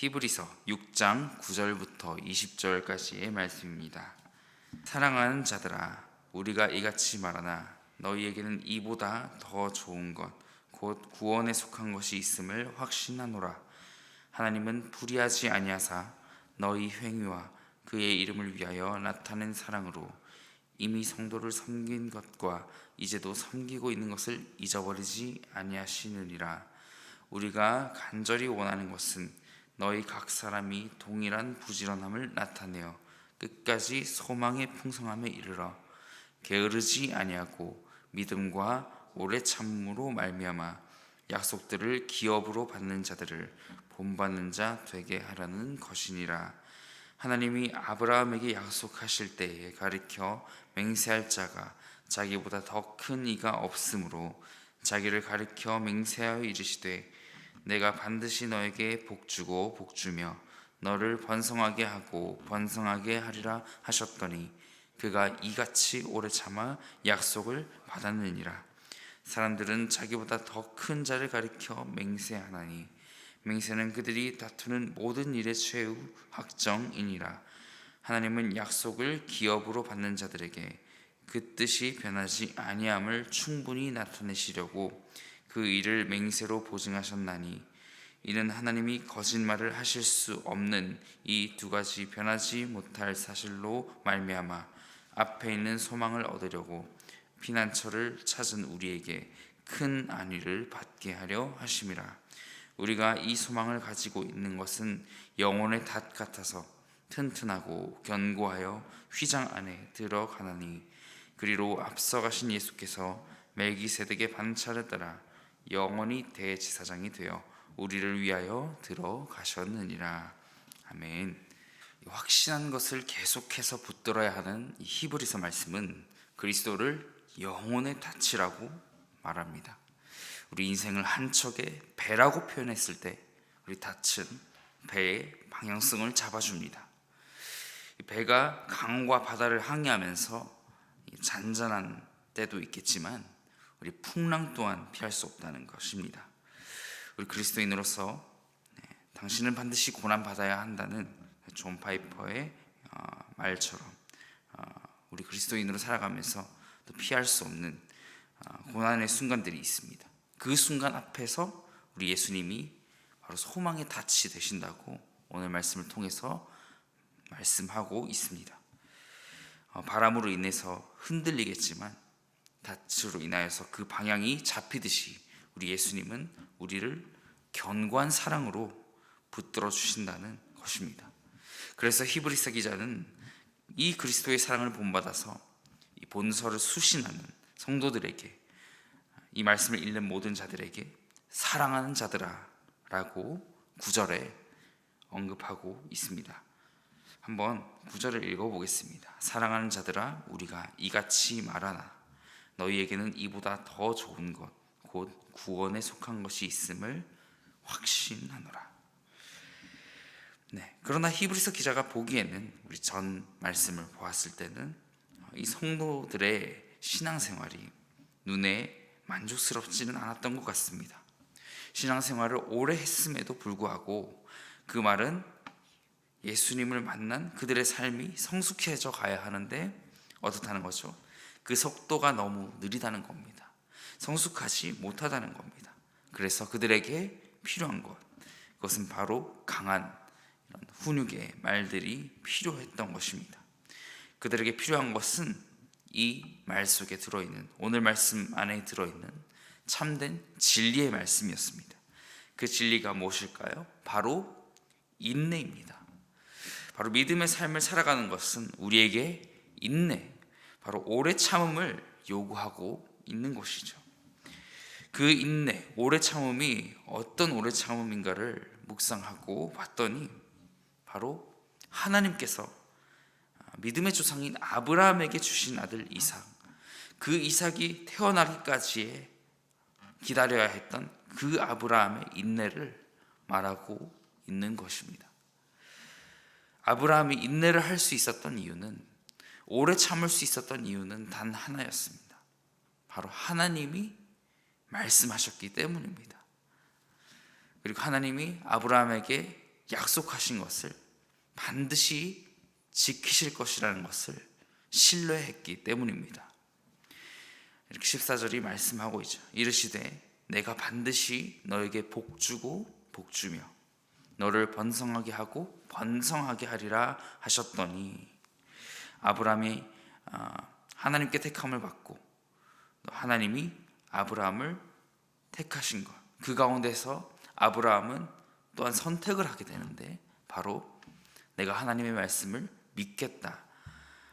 히브리서 6장 9절부터 20절까지의 말씀입니다. 사랑하는 자들아, 우리가 이같이 말하나 너희에게는 이보다 더 좋은 것 곧 구원에 속한 것이 있음을 확신하노라. 하나님은 불의하지 아니하사 너희 행위와 그의 이름을 위하여 나타낸 사랑으로 이미 성도를 섬긴 것과 이제도 섬기고 있는 것을 잊어버리지 아니하시느니라. 우리가 간절히 원하는 것은 너희 각 사람이 동일한 부지런함을 나타내어 끝까지 소망의 풍성함에 이르러 게으르지 아니하고 믿음과 오래 참음으로 말미암아 약속들을 기업으로 받는 자들을 본받는 자 되게 하라는 것이니라. 하나님이 아브라함에게 약속하실 때에 가리켜 맹세할 자가 자기보다 더 큰 이가 없으므로 자기를 가리켜 맹세하여 이르시되 내가 반드시 너에게 복주고 복주며 너를 번성하게 하고 번성하게 하리라 하셨더니 그가 이같이 오래 참아 약속을 받았느니라. 사람들은 자기보다 더 큰 자를 가리켜 맹세하나니 맹세는 그들이 다투는 모든 일의 최후 확정이니라. 하나님은 약속을 기업으로 받는 자들에게 그 뜻이 변하지 아니함을 충분히 나타내시려고 그 일을 맹세로 보증하셨나니 이는 하나님이 거짓말을 하실 수 없는 이 두 가지 변하지 못할 사실로 말미암아 앞에 있는 소망을 얻으려고 피난처를 찾은 우리에게 큰 안위를 받게 하려 하심이라. 우리가 이 소망을 가지고 있는 것은 영혼의 닷 같아서 튼튼하고 견고하여 휘장 안에 들어가나니 그리로 앞서가신 예수께서 멜기세덱의 반차를 따라 영원히 대제사장이 되어 우리를 위하여 들어가셨느니라. 아멘. 확신한 것을 계속해서 붙들어야 하는 이 히브리서 말씀은 그리스도를 영혼의 닻이라고 말합니다. 우리 인생을 한 척의 배라고 표현했을 때 우리 닻은 배의 방향성을 잡아줍니다. 배가 강과 바다를 항해하면서 잔잔한 때도 있겠지만 우리 풍랑 또한 피할 수 없다는 것입니다. 우리 그리스도인으로서 당신은 반드시 고난받아야 한다는 존 파이퍼의 말처럼 우리 그리스도인으로 살아가면서 또 피할 수 없는 고난의 순간들이 있습니다. 그 순간 앞에서 우리 예수님이 바로 소망의 닻이 되신다고 오늘 말씀을 통해서 말씀하고 있습니다. 바람으로 인해서 흔들리겠지만 닻으로 인하여서 그 방향이 잡히듯이 우리 예수님은 우리를 견고한 사랑으로 붙들어 주신다는 것입니다. 그래서 히브리서 기자는 이 그리스도의 사랑을 본받아서 이 본서를 수신하는 성도들에게 이 말씀을 읽는 모든 자들에게 사랑하는 자들아 라고 9절에 언급하고 있습니다. 한번 9절을 읽어보겠습니다. 사랑하는 자들아, 우리가 이같이 말하나 너희에게는 이보다 더 좋은 것 곧 구원에 속한 것이 있음을 확신하노라. 그러나 히브리서 기자가 보기에는 우리 전 말씀을 보았을 때는 이 성도들의 신앙생활이 눈에 만족스럽지는 않았던 것 같습니다. 신앙생활을 오래 했음에도 불구하고 그 말은 예수님을 만난 그들의 삶이 성숙해져 가야 하는데 어떻다는 거죠? 그 속도가 너무 느리다는 겁니다. 성숙하지 못하다는 겁니다. 그래서 그들에게 필요한 것, 그것은 바로 강한 이런 훈육의 말들이 필요했던 것입니다. 그들에게 필요한 것은 이 말 속에 들어있는, 오늘 말씀 안에 들어있는 참된 진리의 말씀이었습니다. 그 진리가 무엇일까요? 바로 인내입니다. 바로 믿음의 삶을 살아가는 것은 우리에게 인내, 바로 오래 참음을 요구하고 있는 것이죠. 그 인내, 오래 참음이 어떤 오래 참음인가를 묵상하고 봤더니 바로 하나님께서 믿음의 조상인 아브라함에게 주신 아들 이삭, 그 이삭이 태어나기까지의 기다려야 했던 그 아브라함의 인내를 말하고 있는 것입니다. 아브라함이 인내를 할 수 있었던 이유는, 오래 참을 수 있었던 이유는 단 하나였습니다. 바로 하나님이 말씀하셨기 때문입니다. 그리고 하나님이 아브라함에게 약속하신 것을 반드시 지키실 것이라는 것을 신뢰했기 때문입니다. 이렇게 14절이 말씀하고 있죠. 이르시되 내가 반드시 너에게 복주고 복주며 너를 번성하게 하고 번성하게 하리라 하셨더니, 아브라함이 하나님께 택함을 받고 하나님이 아브라함을 택하신 것, 그 가운데서 아브라함은 또한 선택을 하게 되는데, 바로 내가 하나님의 말씀을 믿겠다,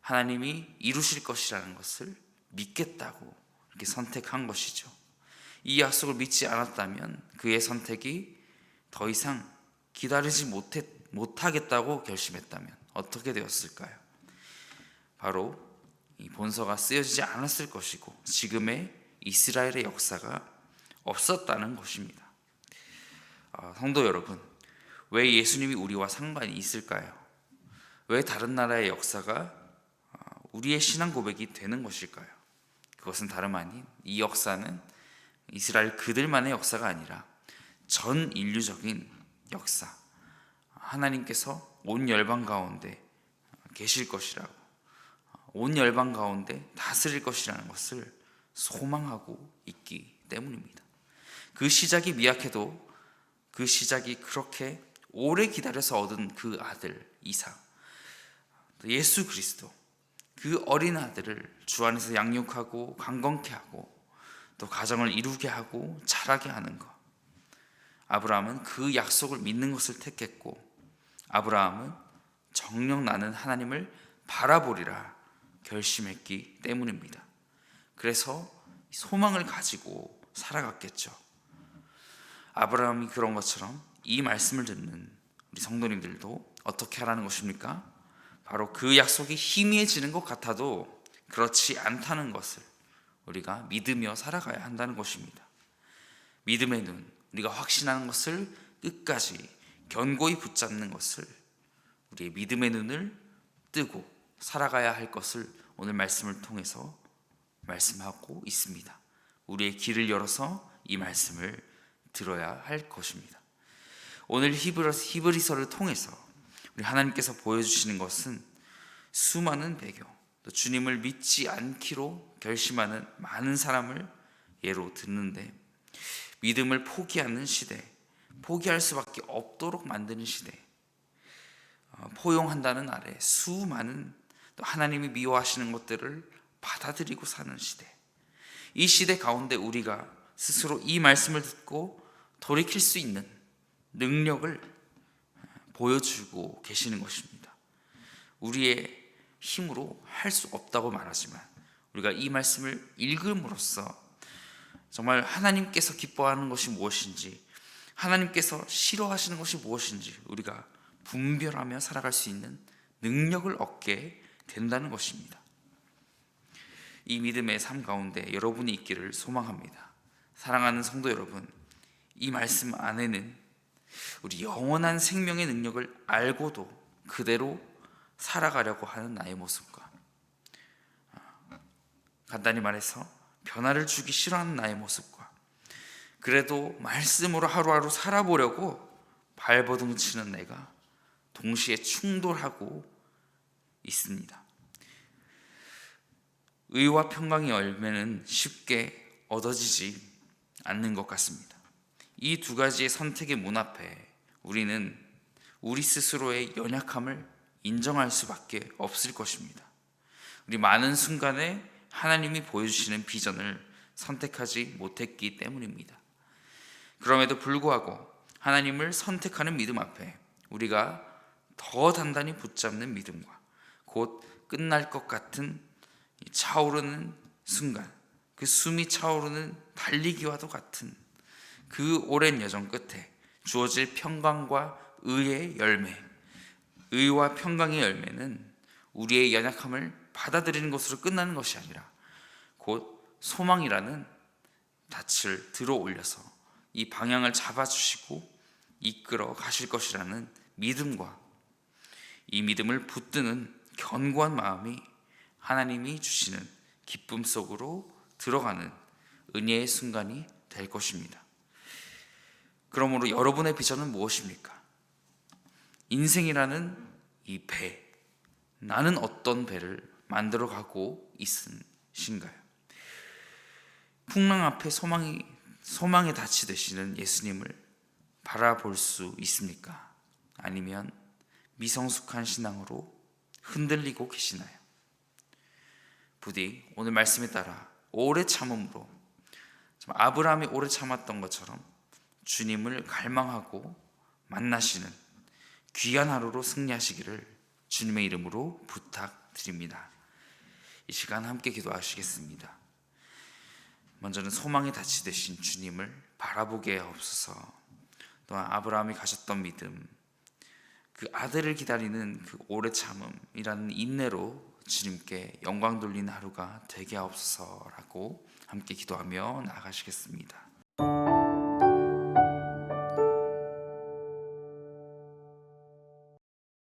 하나님이 이루실 것이라는 것을 믿겠다고 이렇게 선택한 것이죠. 이 약속을 믿지 않았다면 그의 선택이 더 이상 기다리지 못하겠다고 결심했다면 어떻게 되었을까요? 바로 이 본서가 쓰여지지 않았을 것이고 지금의 이스라엘의 역사가 없었다는 것입니다. 성도 여러분, 왜 예수님이 우리와 상관이 있을까요? 왜 다른 나라의 역사가 우리의 신앙 고백이 되는 것일까요? 그것은 다름 아닌, 이 역사는 이스라엘 그들만의 역사가 아니라 전 인류적인 역사, 하나님께서 온 열방 가운데 계실 것이라고, 온 열방 가운데 다스릴 것이라는 것을 소망하고 있기 때문입니다. 그 시작이 미약해도 그 시작이 그렇게 오래 기다려서 얻은 그 아들 이삭, 예수 그리스도, 그 어린 아들을 주 안에서 양육하고 강건케 하고 또 가정을 이루게 하고 자라게 하는 것, 아브라함은 그 약속을 믿는 것을 택했고, 아브라함은 정녕 나는 하나님을 바라보리라 결심했기 때문입니다. 그래서 소망을 가지고 살아갔겠죠. 아브라함이 그런 것처럼 이 말씀을 듣는 우리 성도님들도 어떻게 하라는 것입니까? 바로 그 약속이 희미해지는 것 같아도 그렇지 않다는 것을 우리가 믿으며 살아가야 한다는 것입니다. 믿음의 눈, 우리가 확신하는 것을 끝까지 견고히 붙잡는 것을, 우리의 믿음의 눈을 뜨고 살아가야 할 것을 오늘 말씀을 통해서 말씀하고 있습니다. 우리의 귀를 열어서 이 말씀을 들어야 할 것입니다. 오늘 히브리서를 통해서 우리 하나님께서 보여주시는 것은 수많은 배교, 또 주님을 믿지 않기로 결심하는 많은 사람을 예로 듣는데, 믿음을 포기하는 시대, 포기할 수밖에 없도록 만드는 시대, 포용한다는 아래 수많은 또 하나님이 미워하시는 것들을 받아들이고 사는 시대, 이 시대 가운데 우리가 스스로 이 말씀을 듣고 돌이킬 수 있는 능력을 보여주고 계시는 것입니다. 우리의 힘으로 할 수 없다고 말하지만 우리가 이 말씀을 읽음으로써 정말 하나님께서 기뻐하는 것이 무엇인지, 하나님께서 싫어하시는 것이 무엇인지 우리가 분별하며 살아갈 수 있는 능력을 얻게 된다는 것입니다. 이 믿음의 삶 가운데 여러분이 있기를 소망합니다. 사랑하는 성도 여러분, 이 말씀 안에는 우리 영원한 생명의 능력을 알고도 그대로 살아가려고 하는 나의 모습과, 간단히 말해서 변화를 주기 싫어하는 나의 모습과, 그래도 말씀으로 하루하루 살아보려고 발버둥 치는 내가 동시에 충돌하고 있습니다. 의와 평강의 열매는 쉽게 얻어지지 않는 것 같습니다. 이 두 가지의 선택의 문 앞에 우리는 우리 스스로의 연약함을 인정할 수밖에 없을 것입니다. 우리 많은 순간에 하나님이 보여주시는 비전을 선택하지 못했기 때문입니다. 그럼에도 불구하고 하나님을 선택하는 믿음 앞에 우리가 더 단단히 붙잡는 믿음과 곧 끝날 것 같은 차오르는 순간, 그 숨이 차오르는 달리기와도 같은 그 오랜 여정 끝에 주어질 평강과 의의 열매, 의와 평강의 열매는 우리의 연약함을 받아들이는 것으로 끝나는 것이 아니라 곧 소망이라는 닻을 들어 올려서 이 방향을 잡아주시고 이끌어 가실 것이라는 믿음과 이 믿음을 붙드는 견고한 마음이 하나님이 주시는 기쁨 속으로 들어가는 은혜의 순간이 될 것입니다. 그러므로 여러분의 비전은 무엇입니까? 인생이라는 이 배, 나는 어떤 배를 만들어 가고 있으신가요? 풍랑 앞에 소망에 닻이 되시는 예수님을 바라볼 수 있습니까? 아니면 미성숙한 신앙으로 흔들리고 계시나요? 부디 오늘 말씀에 따라 오래 참음으로, 아브라함이 오래 참았던 것처럼 주님을 갈망하고 만나시는 귀한 하루로 승리하시기를 주님의 이름으로 부탁드립니다. 이 시간 함께 기도하시겠습니다. 먼저는 소망의 닻이 되신 주님을 바라보게 하옵소서. 또한 아브라함이 가졌던 믿음, 그 아들을 기다리는 그 오래 참음이라는 인내로 주님께 영광 돌리는 하루가 되게 하옵소서라고 함께 기도하며 나아가시겠습니다.